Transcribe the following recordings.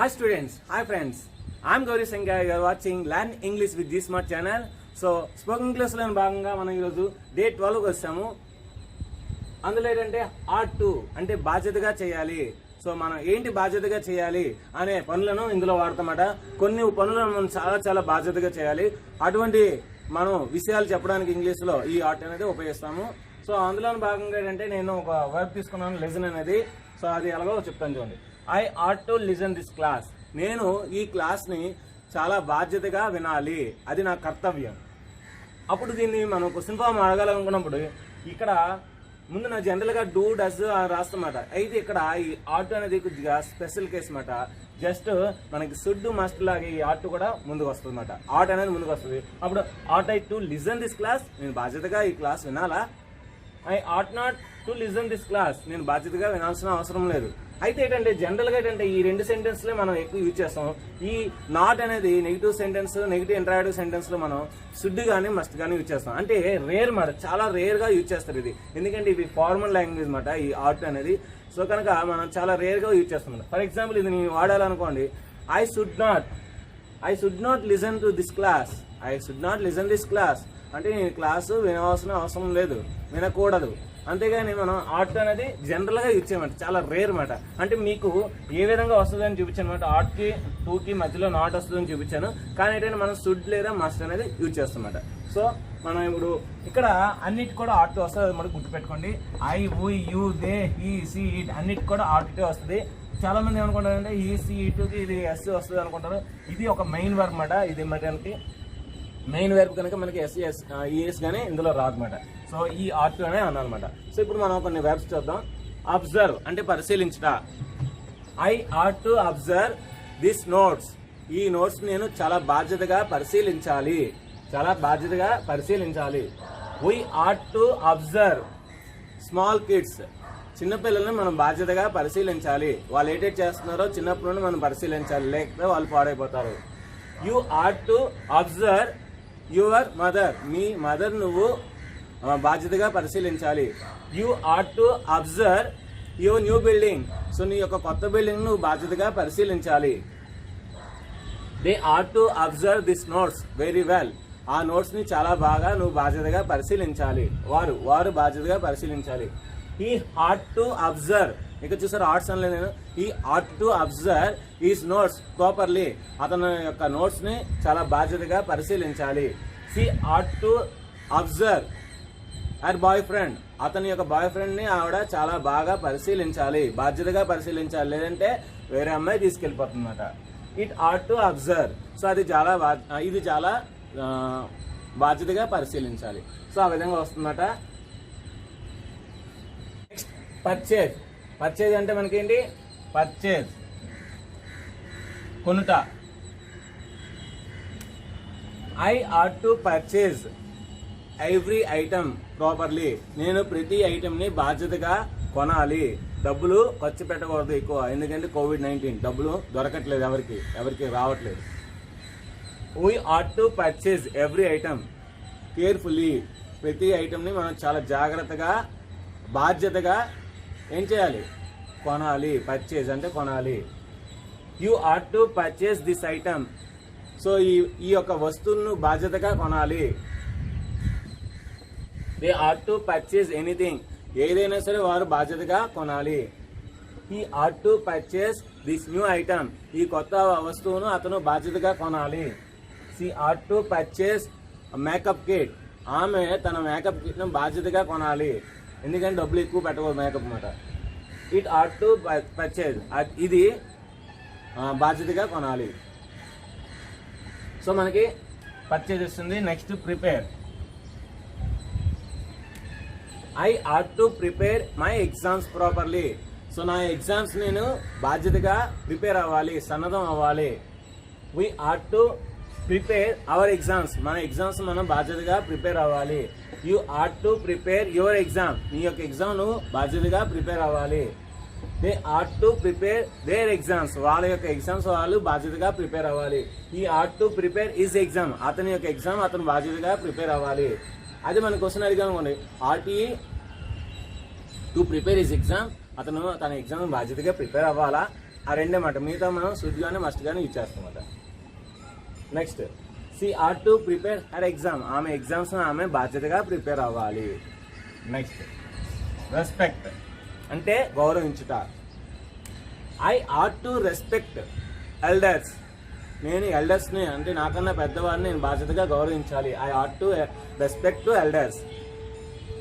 Hi students, hi friends. I'm Gauri Sangha. You are watching Learn English with G Smart channel. So spoken ఇంగ్లీష్లో భాగంగా మనం ఈరోజు day 12కి వచ్చాము. అందులో ఏంటంటే R2 అంటే బాధ్యతగా చేయాలి. సో మనం ఏంటి బాధ్యతగా చేయాలి అనే పనులను ఇందులో వాడతామట. కొన్ని పనులను మనం చాలా బాధ్యతగా చేయాలి. అటువంటి మనం విషయాలు చెప్పడానికి ఇంగ్లీష్లో ఈ ఆర్ట్ అనేది ఉపయోగిస్తాము. సో అందులో భాగంగా ఏంటంటే నేను ఒక వర్క్ తీసుకున్నాను, లిజన్ అనేది. సో అది ఎలాగో చెప్తాను చూడండి. I ought to listen this class. నేను ఈ క్లాస్ని చాలా బాధ్యతగా వినాలి, అది నా కర్తవ్యం. అప్పుడు దీన్ని మనం క్వశ్చన్ ఫామ్ అడగాలనుకున్నప్పుడు ఇక్కడ ముందు నా జనరల్గా డూ డస్ రాస్తామాట. అయితే ఇక్కడ ఈ ఆట్ అనేది కొద్దిగా స్పెషల్ కేసు అన్నమాట. జస్ట్ మనకి షుడ్ మస్ట్ లాగా ఈ ఆర్ట్ కూడా ముందుకు వస్తుంది అన్నమాట. ఆర్ట్ అనేది ముందుకు వస్తుంది. అప్పుడు ought I to listen this class, నేను బాధ్యతగా ఈ క్లాస్ వినాలా. I ought not to listen this class, నేను బాధ్యతగా వినాల్సిన అవసరం లేదు. అయితే ఏంటంటే జనరల్గా ఏంటంటే ఈ రెండు సెంటెన్స్లే మనం ఎక్కువ యూజ్ చేస్తాం. ఈ నాట్ అనేది నెగిటివ్ సెంటెన్స్, నెగిటివ్ ఇంటరాక్టివ్ సెంటెన్స్లో మనం షుడ్ కానీ మస్ట్ కానీ యూజ్ చేస్తాం. అంటే రేర్ మాట, చాలా రేర్గా యూజ్ చేస్తారు ఇది. ఎందుకంటే ఇది ఫార్మల్ లాంగ్వేజ్ మాట ఈ ఆర్ట్ అనేది. సో కనుక మనం చాలా రేర్గా యూజ్ చేస్తాం. ఫర్ ఎగ్జాంపుల్ ఇది నేను వాడాలనుకోండి, I should not listen to this class. I should not listen this class అంటే నేను క్లాసు వినవలసిన అవసరం లేదు, వినకూడదు. అంతేగాని మనం ఆర్ట్ అనేది జనరల్గా యూజ్ చేయమంట, చాలా రేర్ మాట. అంటే మీకు ఏ విధంగా వస్తుందని చూపించాను అనమాట. ఆర్ట్కి టూకి మధ్యలో నాట్ వస్తుందని చూపించాను. కానీ ఏంటంటే మనం షుడ్ లేదా మస్ట్ అనేది యూజ్ చేస్తామన్నమాట. సో మనం ఇప్పుడు ఇక్కడ అన్నిటి కూడా ఆర్ట్ వస్తుంది, మనకు గుర్తుపెట్టుకోండి. I we you they he she it అన్నిటి కూడా ఆర్టే వస్తుంది. చాలా మంది ఏమనుకుంటారంటే ఈ సీ ఇటుకి ఇది ఎస్ వస్తుంది అనుకుంటారు. ఇది ఒక మెయిన్ వర్క్ మాట. ఇది మనకి మెయిన్ వర్బ్ కనుక మనకి ఎస్ కానీ ఇందులో రాదన్నమాట. సో ఈ ఆర్ట్ అనే అనాలన్నమాట. సో ఇప్పుడు మనం కొన్ని వర్బ్స్ చూద్దాం. అబ్జర్వ్ అంటే పరిశీలించుట. I ought to observe this notes. ఈ నోట్స్ నేను చాలా బాధ్యతగా పరిశీలించాలి, చాలా బాధ్యతగా పరిశీలించాలి. We ought to observe small kids. చిన్నపిల్లల్ని మనం బాధ్యతగా పరిశీలించాలి. వాళ్ళు ఏటేట్ చేస్తున్నారో చిన్నప్పుడు నుండి మనం పరిశీలించాలి, లేకపోతే వాళ్ళు పాడైపోతారు. You ought to observe your mother. మీ మదర్ నువ్వు బాధ్యతగా పరిశీలించాలి. You ought to observe your new building. So నీ యొక్క కొత్త బిల్డింగ్ నువ్వు బాధ్యతగా పరిశీలించాలి. They ought to observe this notes very well. ఆ నోట్స్ ని చాలా బాగా నువ్వు బాధ్యతగా పరిశీలించాలి. వారు బాధ్యతగా పరిశీలించాలి. ఈ ఆట్ టు అబ్జర్వ్, ఇక్కడ చూసారు ఆర్ట్స్ అనలేదు నేను. He ought to observe his notes properly. అతని యొక్క నోట్స్ ని చాలా బాధ్యతగా పరిశీలించాలి. She ought to observe her boy friend. అతని యొక్క బాయ్ ఫ్రెండ్ ని ఆవిడ చాలా బాగా పరిశీలించాలి, బాధ్యతగా పరిశీలించాలి. లేదంటే వేరే అమ్మాయి తీసుకెళ్లిపోతుందన్నమాట. It ought to observe. So ఇది చాలా బాధ్యతగా పరిశీలించాలి. సో ఆ విధంగా వస్తుందన్నమాట. Next purchase. పర్చేజ్ అంటే మనకేంటి? పర్చేజ్ కొనుట. I ought to purchase every item properly. నేను ప్రతి ఐటమ్ని బాధ్యతగా కొనాలి. డబ్బులు ఖర్చు పెట్టకూడదు ఎక్కువ, ఎందుకంటే కోవిడ్-19 డబ్బులు దొరకట్లేదు, ఎవరికి రావట్లేదు. We ought to purchase every item carefully. ప్రతి ఐటమ్ని మనం చాలా జాగ్రత్తగా బాధ్యతగా ఏం చేయాలి? కొనాలి. పర్చేజ్ అంటే కొనాలి. You ought to purchase this item. So ఈ యొక్క వస్తువులను బాధ్యతగా కొనాలి. They ought to purchase anything. ఏదైనా సరే వారు బాధ్యతగా కొనాలి. He at to purchase this new item. ఈ కొత్త వస్తువును అతను బాధ్యతగా కొనాలి. She at to purchase makeup kit. ఆమె తన మేకప్ కిట్ను బాధ్యతగా కొనాలి, ఎందుకంటే డబ్బులు ఎక్కువ పెట్టకూడదు మేకప్ మాట. ఇట్ ఆట్ టు పర్చేజ్, ఇది బాధ్యతగా కొనాలి. సో మనకి పర్చేజ్ వస్తుంది. Next prepare. I ought to prepare my exams properly. So నా ఎగ్జామ్స్ నేను బాధ్యతగా ప్రిపేర్ అవ్వాలి, సన్నద్ధం అవ్వాలి. We ought to prepare our exams. మన ఎగ్జామ్స్ మనం బాధ్యతగా ప్రిపేర్ అవ్వాలి. You ought to prepare your exam. నీ యొక్క ఎగ్జామ్ నువ్వు బాధ్యతగా ప్రిపేర్ అవ్వాలి. They ought to prepare there exams. వాళ్ళ యొక్క ఎగ్జామ్స్ వాళ్ళు బాధ్యతగా ప్రిపేర్ అవ్వాలి. ఈ ought to prepare his exam. అతని యొక్క ఎగ్జామ్ అతను బాధ్యతగా ప్రిపేర్ అవ్వాలి. అది మన క్వశ్చన్ అడిగాను అనుకోండి. Ought to prepare his exam. అతను తన ఎగ్జామ్ బాధ్యతగా ప్రిపేర్ అవ్వాలా? ఆ రెండే మాట, మిగతా మనం షుడ్ కానీ మస్ట్ కానీ యూజ్ చేస్తామన్నమాట. Next she are to prepare her exam, ఆమె ఎగ్జామ్స్ ఆమె బాధ్యతగా ప్రిపేర్ అవ్వాలి. నెక్స్ట్ రెస్పెక్ట్ అంటే గౌరవించుట. I are to respect elders, నేను ఎల్డర్స్ని అంటే నాకన్నా పెద్దవారిని నేను బాధ్యతగా గౌరవించాలి. I are to respect to elders.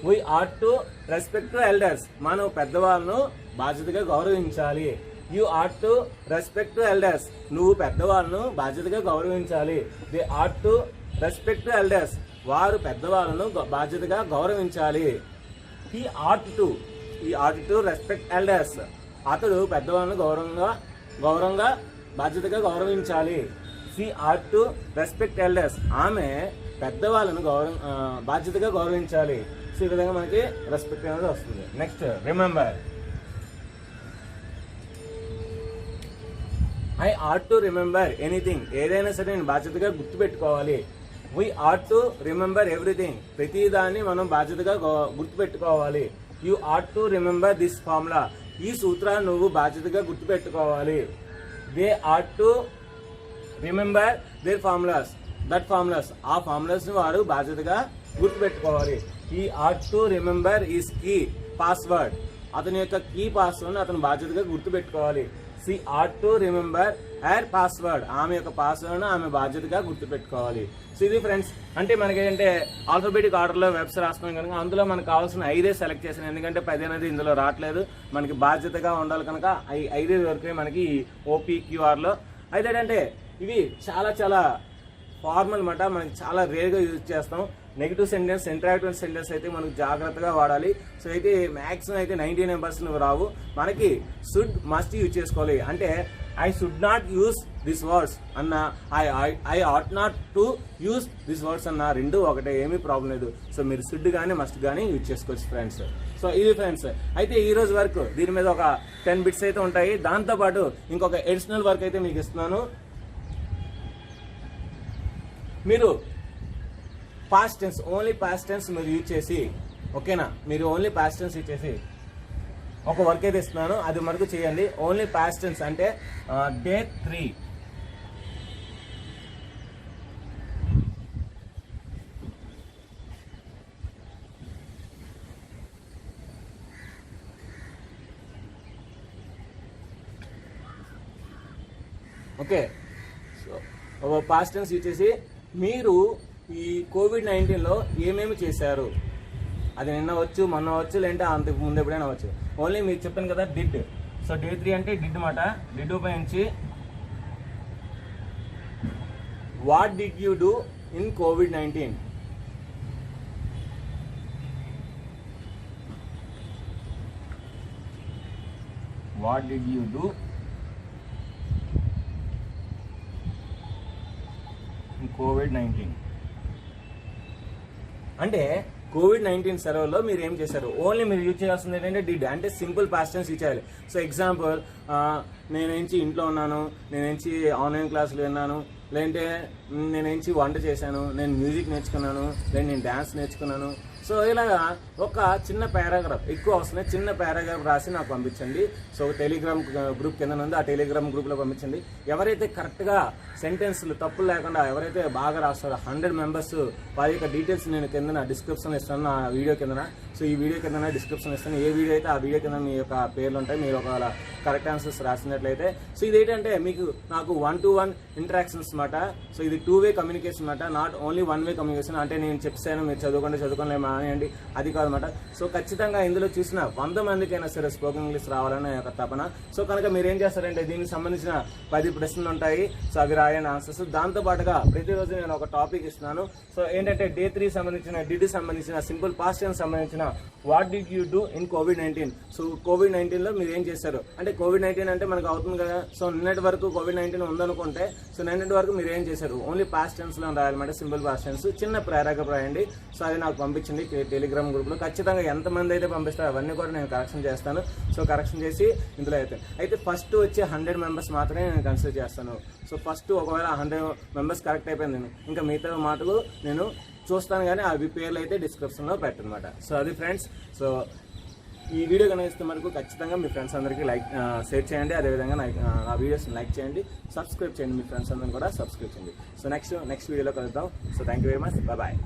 We are to respect to elders, మనం పెద్దవాళ్ళను బాధ్యతగా గౌరవించాలి. You are to respect to elders, నువ్వు పెద్దవాళ్ళను బాధ్యతగా గౌరవించాలి. They are to respect to elders, వారు పెద్దవాళ్ళను బాధ్యతగా గౌరవించాలి. He ought to respect elders, అతడు పెద్దవాళ్ళను గౌరవంగా బాధ్యతగా గౌరవించాలి. She or to respect elders, ఆమె పెద్దవాళ్ళను బాధ్యతగా గౌరవించాలి. సో ఈ విధంగా మనకి రెస్పెక్ట్ అనేది వస్తుంది. Next remember. I are to remember anything, ఏదైనా సరే నేను బాధ్యతగా గుర్తుపెట్టుకోవాలి. We are to remember everything, ప్రతిదాన్ని మనం బాధ్యతగా గుర్తుపెట్టుకోవాలి. You are to remember this formula, ఈ సూత్రాన్ని నువ్వు బాధ్యతగా గుర్తుపెట్టుకోవాలి. They are to remember their formulas, that formulas, ఆ ఫార్ములాస్ని వారు బాధ్యతగా గుర్తుపెట్టుకోవాలి. He are to remember his key password, అతని యొక్క కీ పాస్వర్డ్ అతను బాధ్యతగా గుర్తుపెట్టుకోవాలి. She are to remember her password, ఆమె యొక్క పాస్వర్డ్ ఆమె బాధ్యతగా గుర్తుపెట్టుకోవాలి. సో ఇది ఫ్రెండ్స్, అంటే మనకి ఏంటంటే ఆల్ఫాబెటిక్ ఆర్డర్లో వెబ్స్ రాస్తున్నాం కనుక అందులో మనకు కావాల్సిన 5 సెలెక్ట్ చేసాను, ఎందుకంటే 10 అనేది ఇందులో రావట్లేదు. మనకి బాధ్యతగా ఉండాలి కనుక 5 వరకే మనకి OPQRలో. అయితే ఏంటంటే ఇవి చాలా చాలా ఫార్మల్ మాట, మనకి చాలా రేర్గా యూజ్ చేస్తాం. నెగిటివ్ సెంటెన్స్, ఇంటరాక్టివ్ సెంటెన్స్ అయితే మనకు జాగ్రత్తగా వాడాలి. సో అయితే మ్యాక్సిమం అయితే 99% రావు. మనకి షుడ్ మస్ట్ యూజ్ చేసుకోవాలి. అంటే I should not use this words అన్న, I ought not to use this words అన్న, రెండు ఒకటే, ఏమీ ప్రాబ్లం లేదు. సో మీరు షుడ్ కానీ మస్ట్ కానీ యూజ్ చేసుకోవచ్చు ఫ్రెండ్స్. సో ఇది ఫ్రెండ్స్, అయితే ఈ రోజు వరకు దీని మీద ఒక 10 బిట్స్ అయితే ఉంటాయి. దాంతోపాటు ఇంకొక ఎడిషనల్ వర్క్ అయితే మీకు ఇస్తున్నాను. మీరు past tense, only past tense మీరు యూజ్ చేసి, ఓకేనా, మీరు ఓన్లీ పాస్ట్ టెన్స్ యూజ్ చేసి ఒక వర్క్ అయితే ఇస్తున్నాను, అది మనకు చేయండి. ఓన్లీ పాస్ట్ టెన్స్ అంటే day 3. Okay, so past tense use చేసి మీరు ఈ COVID-19లో ఏమేమి చేశారు, అది నిన్న వచ్చు, మొన్న వచ్చు, లేదంటే అంతకు ముందు ఎప్పుడైనా వచ్చు. ఓన్లీ మీకు చెప్పాను కదా డిడ్. సో డే 3 అంటే డిడ్ మాట. డిడ్ ఉపయోగించి what did you do in COVID-19, what did you do in COVID-19 అంటే COVID-19 సెలవుల్లో మీరు ఏం చేశారు. ఓన్లీ మీరు యూజ్ చేయాల్సింది ఏంటంటే డిడ్, అంటే సింపుల్ పాస్ట్ టెన్స్ యూజ్ చేయాలి. సో ఎగ్జాంపుల్, నేనేంచి ఇంట్లో ఉన్నాను, నేనేంచి ఆన్లైన్ క్లాసులు విన్నాను, లేదంటే నేనేంచి వంట చేశాను, నేను మ్యూజిక్ నేర్చుకున్నాను, లేదా నేను డ్యాన్స్ నేర్చుకున్నాను. సో ఇలాగా ఒక చిన్న పారాగ్రాఫ్, ఎక్కువ వస్తున్నాయి, చిన్న పారాగ్రాఫ్ రాసి నాకు పంపించండి. సో టెలిగ్రామ్ గ్రూప్ కింద ఉంది, ఆ టెలిగ్రామ్ గ్రూప్లో పంపించండి. ఎవరైతే కరెక్ట్గా సెంటెన్స్లు తప్పులు లేకుండా ఎవరైతే బాగా రాస్తారో 100 మెంబర్స్, వారి యొక్క డీటెయిల్స్ నేను కింద డిస్క్రిప్షన్ ఇస్తాను, నా వీడియో కింద. సో ఈ వీడియో కింద డిస్క్రిప్షన్ ఇస్తాను, ఏ వీడియో అయితే ఆ వీడియో కింద మీ యొక్క పేర్లు ఉంటాయి. మీరు ఒకవేళ కరెక్ట్ ఆన్సర్స్ రాసినట్లయితే, సో ఇది ఏంటంటే మీకు నాకు 1-to-1 ఇంటరాక్షన్స్ మాట. సో ఇది 2-వే కమ్యూనికేషన్ మాట, నాట్ ఓన్లీ 1-వే కమ్యూనికేషన్. అంటే నేను చెప్తాను, మీరు చదువుకోండి మానేయండి, అది కాదన్నమాట. సో ఖచ్చితంగా ఇందులో చూసిన 100 మందికైనా సరే స్పోకెన్ ఇంగ్లీష్ రావాలని ఒక తపన. సో కనుక మీరు ఏం చేస్తారంటే దీనికి సంబంధించిన 10 ప్రశ్నలు ఉంటాయి. సో అవి రాయని ఆన్సర్స్. దాంతోపాటుగా ప్రతిరోజు నేను ఒక టాపిక్ ఇస్తున్నాను. సో ఏంటంటే డే 3 సంబంధించిన, డిడ్ సంబంధించిన, సింపుల్ పాస్ట్ టెన్స్ సంబంధించిన what did you do in COVID-19. So COVID-19లో మీరు ఏం చేశారు అంటే, COVID-19 అంటే మనకు అవుతుంది కదా. సో నిన్నటి వరకు COVID-19 ఉందనుకుంటే, సో నిన్నటి వరకు మీరు ఏం చేశారు, ఓన్లీ పాస్ట్ టెన్స్లో రాయాలన్నమాట, సింపుల్ పాస్ట్ టెన్స్. చిన్న పారాగ్రాఫ్ రాయండి. సో అది నాకు పంపించండి టెలిగ్రామ్ గ్రూప్లో. ఖచ్చితంగా ఎంతమంది అయితే పంపిస్తారో అవన్నీ కూడా నేను కరెక్షన్ చేస్తాను. సో కరెక్షన్ చేసి ఇందులో అయితే ఫస్ట్ వచ్చే 100 మెంబర్స్ మాత్రమే నేను కన్సిడర్ చేస్తాను. సో ఫస్ట్ ఒకవేళ 100 మెంబర్స్ కరెక్ట్ అయిపోయింది, ఇంకా మిగతా మాటలు నేను చూస్తాను, కానీ అవి పేర్లు అయితే డిస్క్రిప్షన్లో పెట్టనమాట. సో అది ఫ్రెండ్స్. సో ఈ వీడియో కనుక ఇస్తే మనకు ఖచ్చితంగా మీ ఫ్రెండ్స్ అందరికీ షేర్ చేయండి. అదేవిధంగా నా వీడియోస్ని లైక్ చేయండి, సబ్స్క్రైబ్ చేయండి, మీ ఫ్రెండ్స్ అందరిని కూడా సబ్స్క్రైబ్ చేయండి. సో నెక్స్ట్ వీడియోలో కలుద్దాం. So thank you very much, bye.